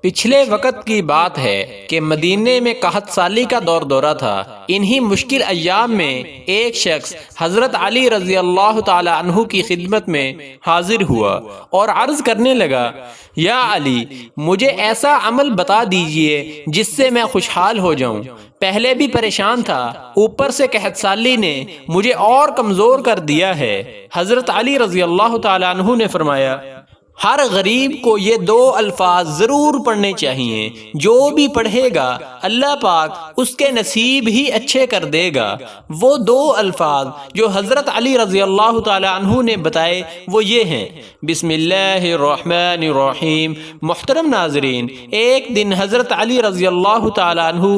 پچھلے وقت کی بات ہے کہ مدینے میں قحط سالی کا دورہ تھا۔ انہی مشکل ایام میں ایک شخص حضرت علی رضی اللہ تعالی عنہ کی خدمت میں حاضر ہوا اور عرض کرنے لگا، یا علی، مجھے ایسا عمل بتا دیجئے جس سے میں خوشحال ہو جاؤں۔ پہلے بھی پریشان تھا، اوپر سے قحط سالی نے مجھے اور کمزور کر دیا ہے۔ حضرت علی رضی اللہ تعالی عنہ نے فرمایا، ہر غریب کو یہ دو الفاظ ضرور پڑھنے چاہیے، جو بھی پڑھے گا اللہ پاک اس کے نصیب ہی اچھے کر دے گا۔ وہ دو الفاظ جو حضرت علی رضی اللہ تعالی عنہ نے بتائے وہ یہ ہیں، بسم اللہ الرحمن الرحیم۔ محترم ناظرین، ایک دن حضرت علی رضی اللہ تعالی عنہ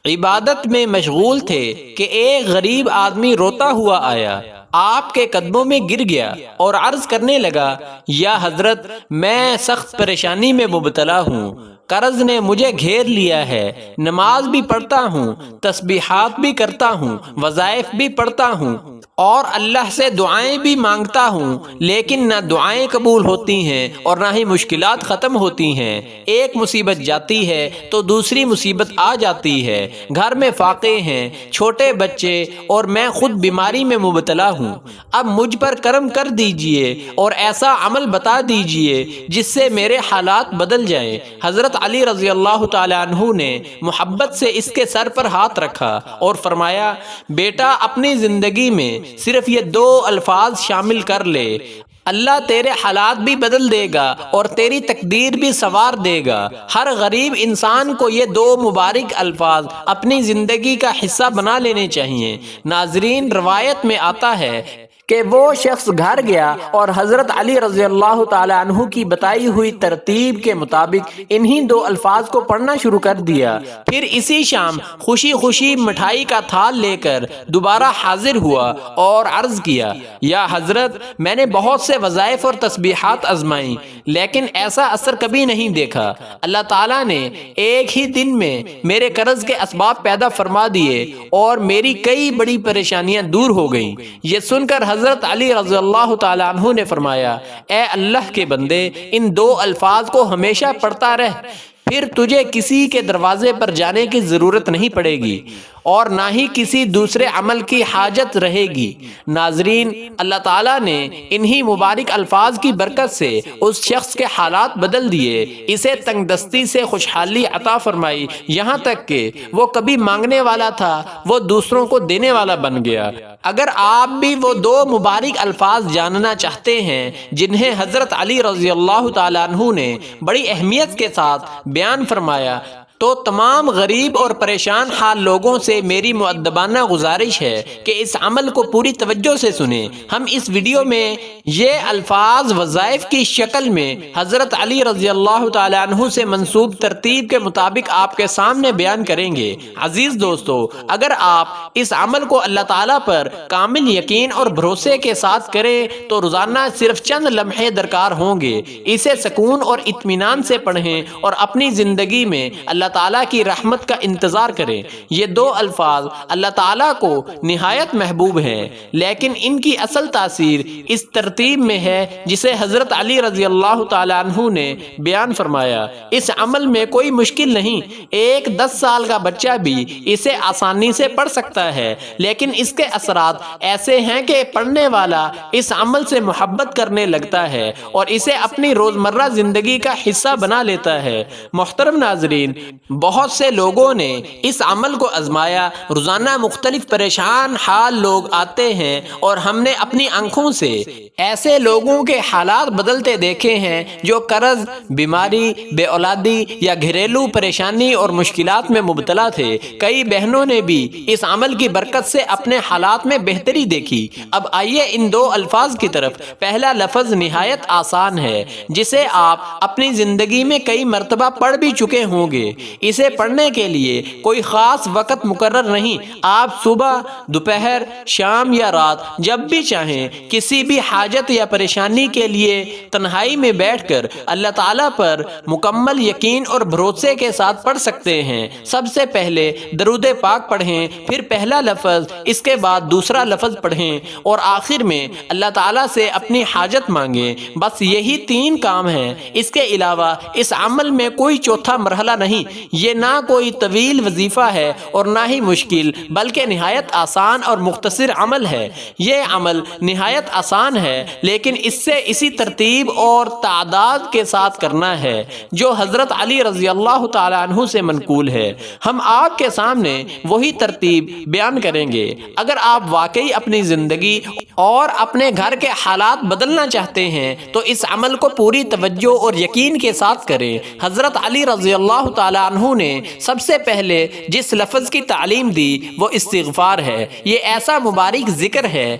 عبادت میں مشغول تھے کہ ایک غریب آدمی روتا ہوا آیا، آپ کے قدموں میں گر گیا اور عرض کرنے لگا، یا حضرت، میں سخت پریشانی میں مبتلا ہوں، قرض نے مجھے گھیر لیا ہے، نماز بھی پڑھتا ہوں، تسبیحات بھی کرتا ہوں، وظائف بھی پڑھتا ہوں اور اللہ سے دعائیں بھی مانگتا ہوں، لیکن نہ دعائیں قبول ہوتی ہیں اور نہ ہی مشکلات ختم ہوتی ہیں۔ ایک مصیبت جاتی ہے تو دوسری مصیبت آ جاتی ہے، گھر میں فاقے ہیں، چھوٹے بچے اور میں خود بیماری میں مبتلا ہوں۔ اب مجھ پر کرم کر دیجئے اور ایسا عمل بتا دیجئے جس سے میرے حالات بدل جائیں۔ حضرت علی رضی اللہ تعالی عنہ نے محبت سے اس کے سر پر ہاتھ رکھا اور فرمایا، بیٹا، اپنی زندگی میں صرف یہ دو الفاظ شامل کر لے، اللہ تیرے حالات بھی بدل دے گا اور تیری تقدیر بھی سنوار دے گا۔ ہر غریب انسان کو یہ دو مبارک الفاظ اپنی زندگی کا حصہ بنا لینے چاہیے۔ ناظرین، روایت میں آتا ہے کہ وہ شخص گھر گیا اور حضرت علی رضی اللہ تعالی عنہ کی بتائی ہوئی ترتیب کے مطابق انہی دو الفاظ کو پڑھنا شروع کر دیا۔ پھر اسی شام خوشی خوشی مٹھائی کا تھال لے کر دوبارہ حاضر ہوا اور عرض کیا، یا حضرت، میں نے بہت سے وظائف اور تسبیحات آزمائیں لیکن ایسا اثر کبھی نہیں دیکھا۔ اللہ تعالیٰ نے ایک ہی دن میں میرے قرض کے اسباب پیدا فرما دیے اور میری کئی بڑی پریشانیاں دور ہو گئیں۔ یہ سن کر حضرت علی رضی اللہ تعالی عنہ نے فرمایا، اے اللہ کے بندے، ان دو الفاظ کو ہمیشہ پڑھتا رہ، پھر تجھے کسی کے دروازے پر جانے کی ضرورت نہیں پڑے گی اور نہ ہی کسی دوسرے عمل کی حاجت رہے گی۔ ناظرین، اللہ تعالیٰ نے انہی مبارک الفاظ کی برکت سے اس شخص کے حالات بدل دیے، اسے تنگ دستی سے خوشحالی عطا فرمائی، یہاں تک کہ وہ کبھی مانگنے والا تھا وہ دوسروں کو دینے والا بن گیا۔ اگر آپ بھی وہ دو مبارک الفاظ جاننا چاہتے ہیں جنہیں حضرت علی رضی اللہ تعالیٰ عنہ نے بڑی اہمیت کے ساتھ بیان فرمایا، تو تمام غریب اور پریشان حال لوگوں سے میری مؤدبانہ گزارش ہے کہ اس عمل کو پوری توجہ سے سنیں۔ ہم اس ویڈیو میں یہ الفاظ وظائف کی شکل میں حضرت علی رضی اللہ تعالی عنہ سے منسوب ترتیب کے مطابق آپ کے سامنے بیان کریں گے۔ عزیز دوستو، اگر آپ اس عمل کو اللہ تعالیٰ پر کامل یقین اور بھروسے کے ساتھ کریں تو روزانہ صرف چند لمحے درکار ہوں گے۔ اسے سکون اور اطمینان سے پڑھیں اور اپنی زندگی میں اللہ تعالیٰ کی رحمت کا انتظار کریں۔ یہ دو الفاظ اللہ تعالیٰ کو نہایت محبوب ہیں، لیکن ان کی اصل تاثیر اس ترتیب میں ہے جسے حضرت علی رضی اللہ تعالی عنہ نے بیان فرمایا۔ اس عمل میں کوئی مشکل نہیں، ایک 10 سال کا بچہ بھی اسے آسانی سے پڑھ سکتا ہے، لیکن اس کے اثرات ایسے ہیں کہ پڑھنے والا اس عمل سے محبت کرنے لگتا ہے اور اسے اپنی روزمرہ زندگی کا حصہ بنا لیتا ہے۔ محترم ناظرین، بہت سے لوگوں نے اس عمل کو آزمایا، روزانہ مختلف پریشان حال لوگ آتے ہیں اور ہم نے اپنی آنکھوں سے ایسے لوگوں کے حالات بدلتے دیکھے ہیں جو قرض، بیماری، بے اولادی یا گھریلو پریشانی اور مشکلات میں مبتلا تھے۔ کئی بہنوں نے بھی اس عمل کی برکت سے اپنے حالات میں بہتری دیکھی۔ اب آئیے ان دو الفاظ کی طرف۔ پہلا لفظ نہایت آسان ہے، جسے آپ اپنی زندگی میں کئی مرتبہ پڑھ بھی چکے ہوں گے۔ اسے پڑھنے کے لیے کوئی خاص وقت مقرر نہیں، آپ صبح، دوپہر، شام یا رات جب بھی چاہیں کسی بھی حاجت یا پریشانی کے لیے تنہائی میں بیٹھ کر اللہ تعالیٰ پر مکمل یقین اور بھروسے کے ساتھ پڑھ سکتے ہیں۔ سب سے پہلے درود پاک پڑھیں، پھر پہلا لفظ، اس کے بعد دوسرا لفظ پڑھیں اور آخر میں اللہ تعالیٰ سے اپنی حاجت مانگیں۔ بس یہی 3 کام ہیں، اس کے علاوہ اس عمل میں کوئی چوتھا مرحلہ نہیں۔ یہ نہ کوئی طویل وظیفہ ہے اور نہ ہی مشکل، بلکہ نہایت آسان اور مختصر عمل ہے۔ یہ عمل نہایت آسان ہے، لیکن اس سے اسی ترتیب اور تعداد کے ساتھ کرنا ہے جو حضرت علی رضی اللہ تعالی عنہ سے منقول ہے۔ ہم آپ کے سامنے وہی ترتیب بیان کریں گے۔ اگر آپ واقعی اپنی زندگی اور اپنے گھر کے حالات بدلنا چاہتے ہیں تو اس عمل کو پوری توجہ اور یقین کے ساتھ کریں۔ حضرت علی رضی اللہ تعالی عنہ نے سب سے پہلے جس لفظ کی تعلیم دی وہ استغفار ہے۔ یہ ایسا مبارک ذکر ہے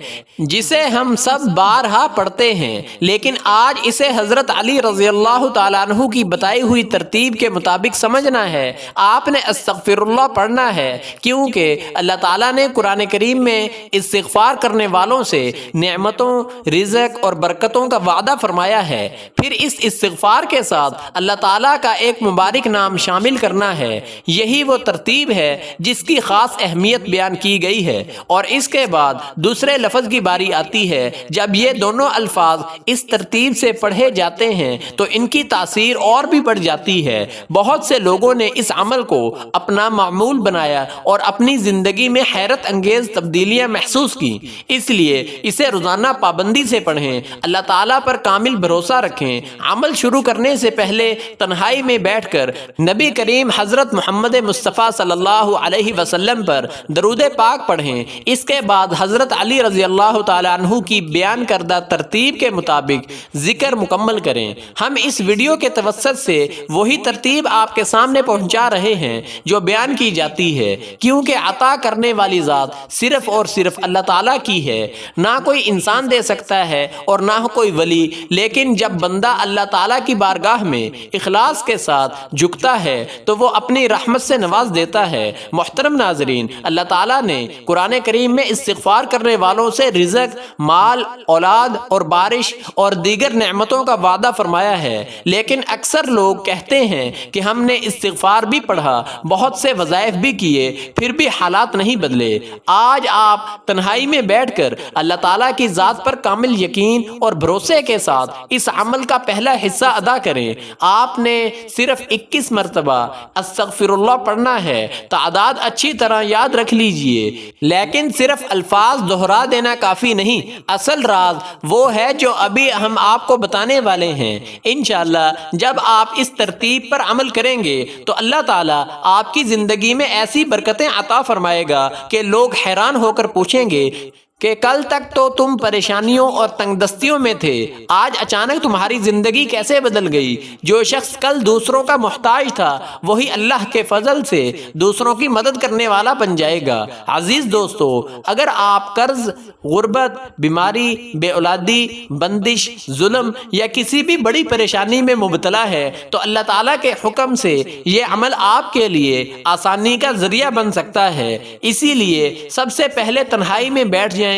جسے ہم سب بارہا پڑھتے ہیں، لیکن آج اسے حضرت علی رضی اللہ تعالی عنہ کی بتائی ہوئی ترتیب کے مطابق سمجھنا ہے۔ آپ نے استغفر اللہ پڑھنا ہے، کیونکہ اللہ تعالیٰ نے قرآن کریم میں استغفار کرنے والوں سے نعمتوں، رزق اور برکتوں کا وعدہ فرمایا ہے۔ پھر اس استغفار کے ساتھ اللہ تعالیٰ کا ایک مبارک نام شامل کرنا ہے۔ یہی وہ ترتیب ہے جس کی خاص اہمیت بیان کی گئی ہے، اور اس کے بعد دوسرے لفظ کی باری آتی ہے۔ جب یہ دونوں الفاظ اس ترتیب سے پڑھے جاتے ہیں تو ان کی تاثیر اور بھی بڑھ جاتی ہے۔ بہت سے لوگوں نے اس عمل کو اپنا معمول بنایا اور اپنی زندگی میں حیرت انگیز تبدیلیاں محسوس کی۔ اس لیے اسے روزانہ پابندی سے پڑھیں، اللہ تعالیٰ پر کامل بھروسہ رکھیں۔ عمل شروع کرنے سے پہلے تنہائی میں بیٹھ کر نبی کریم حضرت محمد مصطفیٰ صلی اللہ علیہ وسلم پر درود پاک پڑھیں۔ اس کے بعد حضرت علی رضی اللہ تعالی عنہ کی بیان کردہ ترتیب کے مطابق ذکر مکمل کریں۔ ہم اس ویڈیو کے توسط سے وہی ترتیب آپ کے سامنے پہنچا رہے ہیں جو بیان کی جاتی ہے، کیونکہ عطا کرنے والی ذات صرف اور صرف اللہ تعالیٰ کی ہے۔ نہ کوئی انسان دے سکتا ہے اور نہ کوئی ولی، لیکن جب بندہ اللہ تعالیٰ کی بارگاہ میں اخلاص کے ساتھ جھکتا ہے تو وہ اپنی رحمت سے نواز دیتا ہے۔ محترم ناظرین، اللہ تعالیٰ نے قرآن کریم میں استغفار کرنے والوں سے رزق، مال، اولاد اور بارش اور دیگر نعمتوں کا وعدہ فرمایا ہے، لیکن اکثر لوگ کہتے ہیں کہ ہم نے استغفار بھی پڑھا، بہت سے وظائف بھی کیے، پھر بھی حالات نہیں بدلے۔ آج آپ تنہائی میں بیٹھ کر اللہ تعالیٰ کی ذات پر کامل یقین اور بھروسے کے ساتھ اس عمل کا پہلا حصہ ادا کریں۔ آپ نے صرف 21 مرتبہ استغفر اللہ پڑھنا ہے۔ تعداد اچھی طرح یاد رکھ لیجئے، لیکن صرف الفاظ دہرا دینا کافی نہیں۔ اصل راز وہ ہے جو ابھی ہم آپ کو بتانے والے ہیں۔ انشاءاللہ جب آپ اس ترتیب پر عمل کریں گے تو اللہ تعالیٰ آپ کی زندگی میں ایسی برکتیں عطا فرمائے گا کہ لوگ حیران ہو کر پوچھیں گے کہ کل تک تو تم پریشانیوں اور تنگ دستیوں میں تھے، آج اچانک تمہاری زندگی کیسے بدل گئی؟ جو شخص کل دوسروں کا محتاج تھا وہی اللہ کے فضل سے دوسروں کی مدد کرنے والا بن جائے گا۔ عزیز دوستو، اگر آپ قرض، غربت، بیماری، بے اولادی، بندش، ظلم یا کسی بھی بڑی پریشانی میں مبتلا ہے تو اللہ تعالیٰ کے حکم سے یہ عمل آپ کے لیے آسانی کا ذریعہ بن سکتا ہے۔ اسی لیے سب سے پہلے تنہائی میں بیٹھ جائیں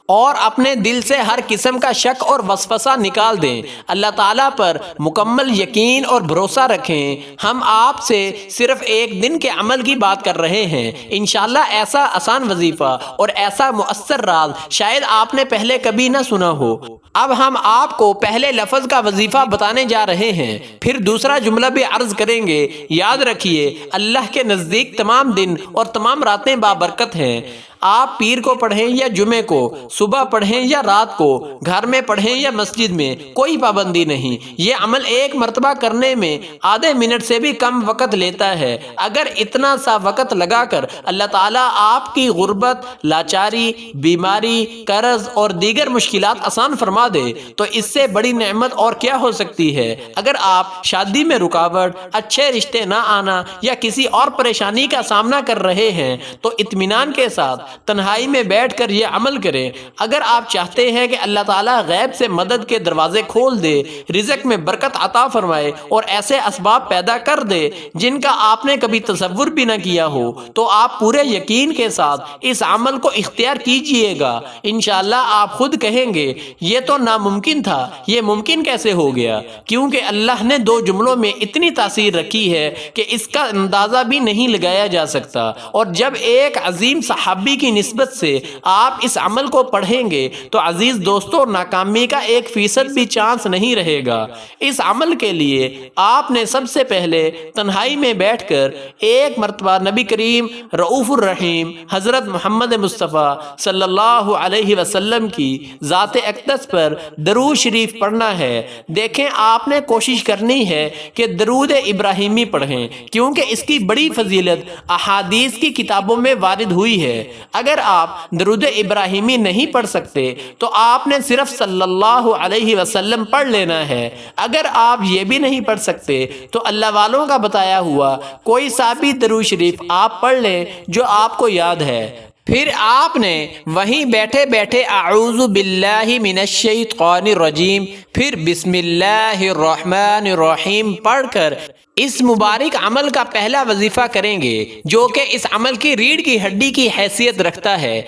اور اپنے دل سے ہر قسم کا شک اور وسوسہ نکال دیں۔ اللہ تعالیٰ پر مکمل یقین اور بھروسہ رکھیں۔ ہم آپ سے صرف ایک دن کے عمل کی بات کر رہے ہیں۔ انشاءاللہ ایسا آسان وظیفہ اور ایسا مؤثر راز شاید آپ نے پہلے کبھی نہ سنا ہو۔ اب ہم آپ کو پہلے لفظ کا وظیفہ بتانے جا رہے ہیں، پھر دوسرا جملہ بھی عرض کریں گے۔ یاد رکھیے، اللہ کے نزدیک تمام دن اور تمام راتیں بابرکت ہیں۔ آپ پیر کو پڑھیں یا جمعے کو، صبح پڑھیں یا رات کو، گھر میں پڑھیں یا مسجد میں، کوئی پابندی نہیں۔ یہ عمل ایک مرتبہ کرنے میں آدھے منٹ سے بھی کم وقت لیتا ہے۔ اگر اتنا سا وقت لگا کر اللہ تعالیٰ آپ کی غربت، لاچاری، بیماری، قرض اور دیگر مشکلات آسان فرما دے تو اس سے بڑی نعمت اور کیا ہو سکتی ہے؟ اگر آپ شادی میں رکاوٹ، اچھے رشتے نہ آنا یا کسی اور پریشانی کا سامنا کر رہے ہیں تو اطمینان کے ساتھ تنہائی میں بیٹھ کر یہ عمل کریں۔ اگر آپ چاہتے ہیں کہ اللہ تعالیٰ غیب سے مدد کے دروازے کھول دے، رزق میں برکت عطا فرمائے اور ایسے اسباب پیدا کر دے جن کا آپ نے کبھی تصور بھی نہ کیا ہو، تو آپ پورے یقین کے ساتھ اس عمل کو اختیار کیجئے گا۔ انشاءاللہ آپ خود کہیں گے یہ تو ناممکن تھا، یہ ممکن کیسے ہو گیا؟ کیونکہ اللہ نے دو جملوں میں اتنی تاثیر رکھی ہے کہ اس کا اندازہ بھی نہیں لگایا جا سکتا۔ اور جب ایک عظیم صحابی کی نسبت سے آپ اس عمل کو پڑھیں گے تو عزیز دوستو، ناکامی کا 1% بھی چانس نہیں رہے گا۔ اس عمل کے لیے آپ نے سب سے پہلے تنہائی میں بیٹھ کر ایک مرتبہ نبی کریم رؤوف الرحیم حضرت محمد مصطفیٰ صلی اللہ علیہ وسلم کی ذات اقدس پر درود شریف پڑھنا ہے۔ دیکھیں، آپ نے کوشش کرنی ہے کہ درود ابراہیمی پڑھیں، کیونکہ اس کی بڑی فضیلت احادیث کی کتابوں میں وارد ہوئی ہے۔ اگر آپ درود ابراہیمی نہیں پڑھ سکتے تو آپ نے صرف صلی اللہ علیہ وسلم پڑھ لینا ہے۔ اگر آپ یہ بھی نہیں پڑھ سکتے تو اللہ والوں کا بتایا ہوا کوئی سا بھی درود شریف آپ پڑھ لیں جو آپ کو یاد ہے۔ پھر آپ نے وہیں بیٹھے بیٹھے اعوذ باللہ من الشیطان الرجیم، پھر بسم اللہ الرحمن الرحیم پڑھ کر اس مبارک عمل کا پہلا وظیفہ کریں گے، جو کہ اس عمل کی ریڑھ کی ہڈی کی حیثیت رکھتا ہے۔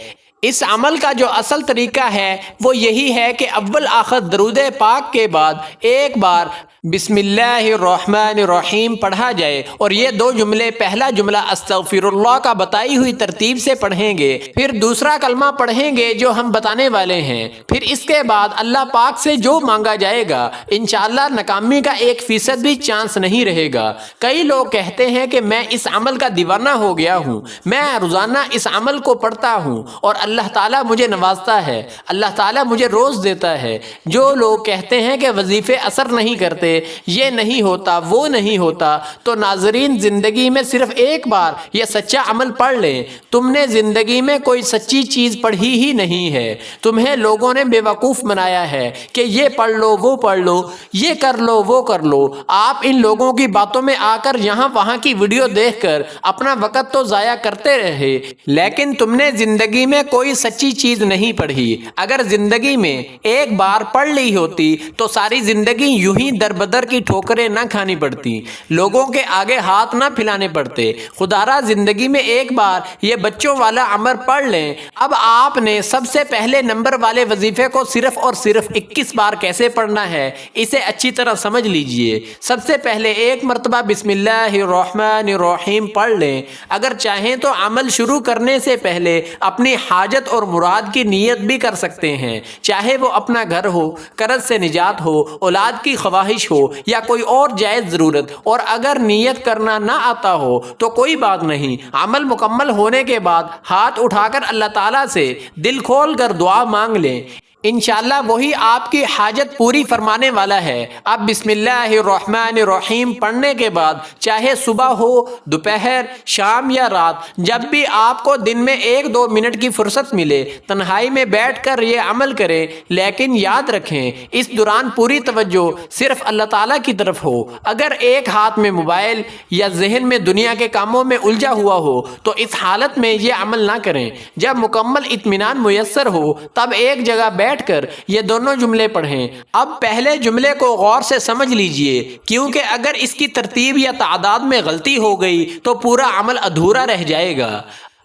اس عمل کا جو اصل طریقہ ہے وہ یہی ہے کہ اول آخر درود پاک کے بعد ایک بار بسم اللہ الرحمن الرحیم پڑھا جائے، اور یہ دو جملے، پہلا جملہ استغفر اللہ کا بتائی ہوئی ترتیب سے پڑھیں گے، پھر دوسرا کلمہ پڑھیں گے جو ہم بتانے والے ہیں، پھر اس کے بعد اللہ پاک سے جو مانگا جائے گا انشاءاللہ ناکامی کا 1% بھی چانس نہیں رہے گا۔ کئی لوگ کہتے ہیں کہ میں اس عمل کا دیوانہ ہو گیا ہوں، میں روزانہ اس عمل کو پڑھتا ہوں اور اللہ تعالیٰ مجھے نوازتا ہے، اللہ تعالیٰ مجھے روز دیتا ہے۔ جو لوگ کہتے ہیں کہ وظیفے اثر نہیں کرتے، یہ نہیں ہوتا، وہ نہیں ہوتا، تو ناظرین، زندگی میں صرف ایک بار یہ سچا عمل پڑھ لیں۔ تم نے زندگی میں کوئی سچی چیز پڑھی ہی نہیں ہے، تمہیں لوگوں نے بے وقوف بنایا ہے کہ یہ پڑھ لو، وہ پڑھ لو، یہ کر لو، وہ کر لو۔ آپ ان لوگوں کی باتوں میں آ کر یہاں وہاں کی ویڈیو دیکھ کر اپنا وقت تو ضائع کرتے رہے، لیکن تم نے زندگی میں کوئی سچی چیز نہیں پڑھی۔ اگر زندگی میں ایک بار پڑھ لی ہوتی تو ساری زندگی یوں ہی در بدر کی ٹھوکریں نہ کھانی پڑتی، لوگوں کے آگے ہاتھ نہ پھیلانے پڑتے۔ خدارا زندگی میں ایک بار یہ بچوں والا عمل پڑھ لیں۔ اب آپ نے سب سے پہلے نمبر والے وظیفے کو صرف اور صرف 21 بار کیسے پڑھنا ہے اسے اچھی طرح سمجھ لیجئے۔ سب سے پہلے ایک مرتبہ بسم اللہ الرحمن الرحیم پڑھ لیں۔ اگر چاہیں تو عمل شروع کرنے سے پہلے اپنی حاجت اور مراد کی نیت بھی کر سکتے ہیں، چاہے وہ اپنا گھر ہو، قرض سے نجات ہو، اولاد کی خواہش ہو یا کوئی اور جائز ضرورت۔ اور اگر نیت کرنا نہ آتا ہو تو کوئی بات نہیں، عمل مکمل ہونے کے بعد ہاتھ اٹھا کر اللہ تعالیٰ سے دل کھول کر دعا مانگ لیں، انشاءاللہ وہی آپ کی حاجت پوری فرمانے والا ہے۔ اب بسم اللہ الرحمن الرحیم پڑھنے کے بعد چاہے صبح ہو، دوپہر، شام یا رات، جب بھی آپ کو دن میں 1-2 منٹ کی فرصت ملے، تنہائی میں بیٹھ کر یہ عمل کریں، لیکن یاد رکھیں اس دوران پوری توجہ صرف اللہ تعالیٰ کی طرف ہو۔ اگر ایک ہاتھ میں موبائل یا ذہن میں دنیا کے کاموں میں الجھا ہوا ہو تو اس حالت میں یہ عمل نہ کریں۔ جب مکمل اطمینان میسر ہو تب ایک جگہ بیٹھ کر یہ دونوں جملے پڑھیں۔ اب پہلے جملے کو غور سے سمجھ لیجئے، کیونکہ اگر اس کی ترتیب یا تعداد میں غلطی ہو گئی تو پورا عمل ادھورا رہ جائے گا۔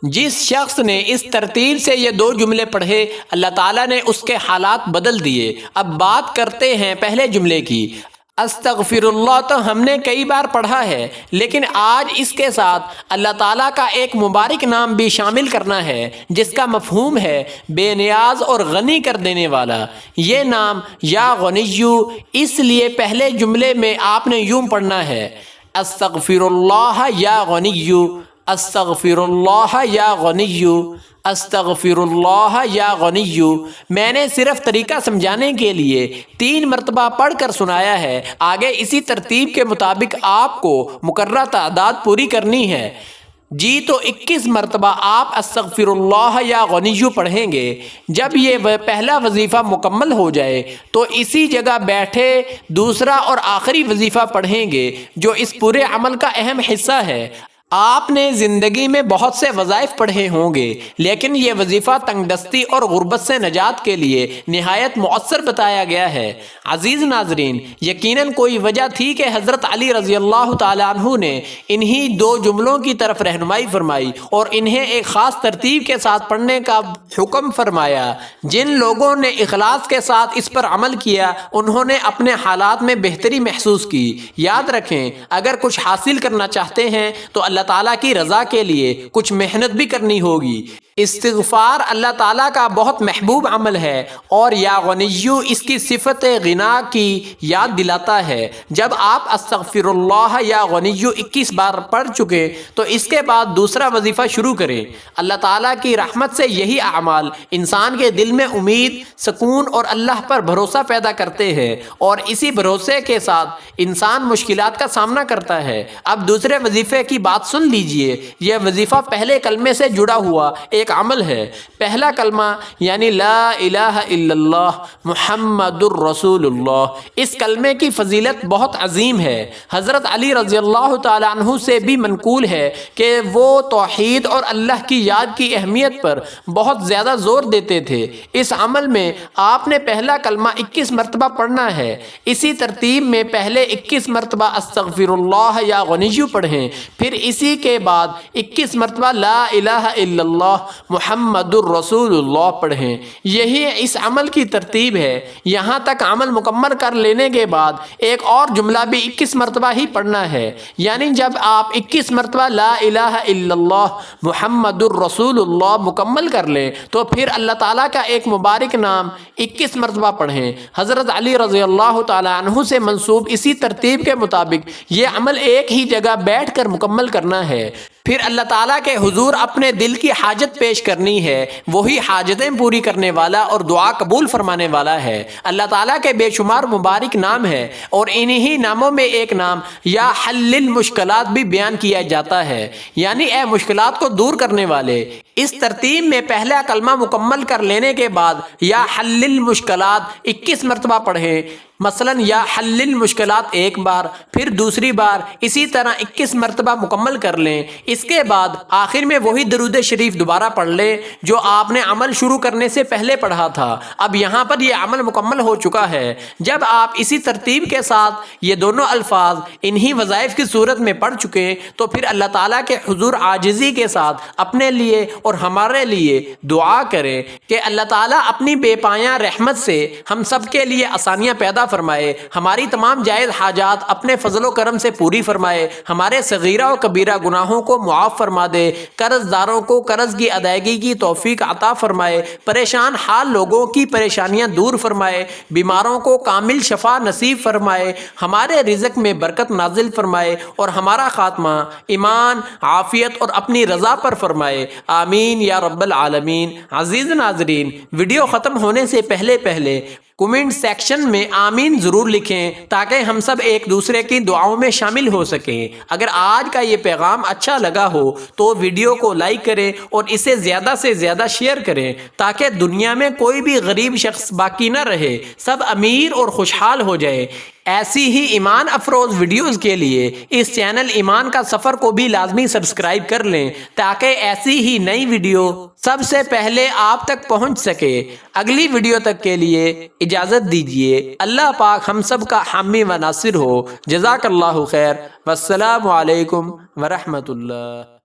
جس شخص نے اس ترتیب سے یہ 2 جملے پڑھے، اللہ تعالیٰ نے اس کے حالات بدل دیے۔ اب بات کرتے ہیں پہلے جملے کی۔ استغفر اللہ تو ہم نے کئی بار پڑھا ہے، لیکن آج اس کے ساتھ اللہ تعالیٰ کا ایک مبارک نام بھی شامل کرنا ہے جس کا مفہوم ہے بے نیاز اور غنی کر دینے والا۔ یہ نام یا غنیو، اس لیے پہلے جملے میں آپ نے یوں پڑھنا ہے، استغفر اللہ یا غنیو، استغفر اللہ یا غنیو، استغفر اللہ یا غنیو۔ میں نے صرف طریقہ سمجھانے کے لیے 3 مرتبہ پڑھ کر سنایا ہے، آگے اسی ترتیب کے مطابق آپ کو مقررہ تعداد پوری کرنی ہے۔ جی تو 21 مرتبہ آپ استغفر اللہ یا غنیو پڑھیں گے۔ جب یہ پہلا وظیفہ مکمل ہو جائے تو اسی جگہ بیٹھے دوسرا اور آخری وظیفہ پڑھیں گے جو اس پورے عمل کا اہم حصہ ہے۔ آپ نے زندگی میں بہت سے وظائف پڑھے ہوں گے، لیکن یہ وظیفہ تنگ دستی اور غربت سے نجات کے لیے نہایت مؤثر بتایا گیا ہے۔ عزیز ناظرین، یقیناً کوئی وجہ تھی کہ حضرت علی رضی اللہ تعالیٰ عنہ نے انہی دو جملوں کی طرف رہنمائی فرمائی اور انہیں ایک خاص ترتیب کے ساتھ پڑھنے کا حکم فرمایا۔ جن لوگوں نے اخلاص کے ساتھ اس پر عمل کیا، انہوں نے اپنے حالات میں بہتری محسوس کی۔ یاد رکھیں، اگر کچھ حاصل کرنا چاہتے ہیں تو اللہ تعالیٰ کی رضا کے لیے کچھ محنت بھی کرنی ہوگی۔ استغفار اللہ تعالیٰ کا بہت محبوب عمل ہے اور یا غنیو اس کی صفت غنا کی یاد دلاتا ہے۔ جب آپ استغفر اللہ یا غنیو 21 بار پڑھ چکے تو اس کے بعد دوسرا وظیفہ شروع کریں۔ اللہ تعالیٰ کی رحمت سے یہی اعمال انسان کے دل میں امید، سکون اور اللہ پر بھروسہ پیدا کرتے ہیں، اور اسی بھروسے کے ساتھ انسان مشکلات کا سامنا کرتا ہے۔ اب دوسرے وظیفے کی بات سن لیجئے۔ یہ وظیفہ پہلے کلمے سے جڑا ہوا ایک عمل ہے۔ پہلا کلمہ یعنی لا الہ الا اللہ محمد الرسول اللہ، اس کلمے کی فضیلت بہت عظیم ہے۔ حضرت علی رضی اللہ تعالیٰ عنہ سے بھی منقول ہے کہ وہ توحید اور اللہ کی یاد کی اہمیت پر بہت زیادہ زور دیتے تھے۔ اس عمل میں آپ نے پہلا کلمہ 21 مرتبہ پڑھنا ہے۔ اسی ترتیب میں پہلے 21 مرتبہ استغفر اللہ یا غنیو پڑھیں، پھر اسی کے بعد 21 مرتبہ لا الہ الا اللہ محمد الرسول اللہ پڑھیں۔ یہی اس عمل کی ترتیب ہے۔ یہاں تک عمل مکمل کر لینے کے بعد ایک اور جملہ بھی 21 مرتبہ ہی پڑھنا ہے، یعنی جب آپ 21 مرتبہ لا الہ الا اللہ محمد الرسول اللہ مکمل کر لیں تو پھر اللہ تعالیٰ کا ایک مبارک نام 21 مرتبہ پڑھیں۔ حضرت علی رضی اللہ تعالیٰ عنہ سے منسوب اسی ترتیب کے مطابق یہ عمل ایک ہی جگہ بیٹھ کر مکمل کرنا ہے۔ پھر اللہ تعالیٰ کے حضور اپنے دل کی حاجت پیش کرنی ہے۔ وہی حاجتیں پوری کرنے والا اور دعا قبول فرمانے والا ہے۔ اللہ تعالیٰ کے بے شمار مبارک نام ہے، اور انہی ناموں میں ایک نام یا حل المشکلات بھی بیان کیا جاتا ہے، یعنی اے مشکلات کو دور کرنے والے۔ اس ترتیب میں پہلا کلمہ مکمل کر لینے کے بعد یا حل المشکلات 21 مرتبہ پڑھیں۔ مثلا یا حل المشکلات ایک بار، پھر دوسری بار اسی طرح 21 مرتبہ مکمل کر لیں۔ اس کے بعد آخر میں وہی درود شریف دوبارہ پڑھ لیں جو آپ نے عمل شروع کرنے سے پہلے پڑھا تھا۔ اب یہاں پر یہ عمل مکمل ہو چکا ہے۔ جب آپ اسی ترتیب کے ساتھ یہ دونوں الفاظ انہی وظائف کی صورت میں پڑھ چکے تو پھر اللہ تعالیٰ کے حضور عاجزی کے ساتھ اپنے لیے اور ہمارے لیے دعا کریں کہ اللہ تعالیٰ اپنی بے پایاں رحمت سے ہم سب کے لیے آسانیاں پیدا فرمائے، ہماری تمام جائز حاجات اپنے فضل و کرم سے پوری فرمائے، ہمارے صغیرہ و کبیرہ گناہوں کو معاف فرما دے، قرض داروں کو قرض کی ادائیگی کی توفیق عطا فرمائے، پریشان حال لوگوں کی پریشانیاں دور فرمائے، بیماروں کو کامل شفا نصیب فرمائے، ہمارے رزق میں برکت نازل فرمائے، اور ہمارا خاتمہ ایمان، عافیت اور اپنی رضا پر فرمائے، آمین یا رب العالمین۔ عزیز ناظرین، ویڈیو ختم ہونے سے پہلے کمنٹ سیکشن میں آمین ضرور لکھیں تاکہ ہم سب ایک دوسرے کی دعاؤں میں شامل ہو سکیں۔ اگر آج کا یہ پیغام اچھا لگا ہو تو ویڈیو کو لائک کریں اور اسے زیادہ سے زیادہ شیئر کریں تاکہ دنیا میں کوئی بھی غریب شخص باقی نہ رہے، سب امیر اور خوشحال ہو جائے۔ ایسی ہی ایمان افروز ویڈیوز کے لیے اس چینل ایمان کا سفر کو بھی لازمی سبسکرائب کر لیں تاکہ ایسی ہی نئی ویڈیو سب سے پہلے آپ تک پہنچ سکے۔ اگلی ویڈیو تک کے لیے اجازت دیجیے۔ اللہ پاک ہم سب کا حامی و ناصر ہو۔ جزاک اللہ خیر، والسلام علیکم ورحمۃ اللہ۔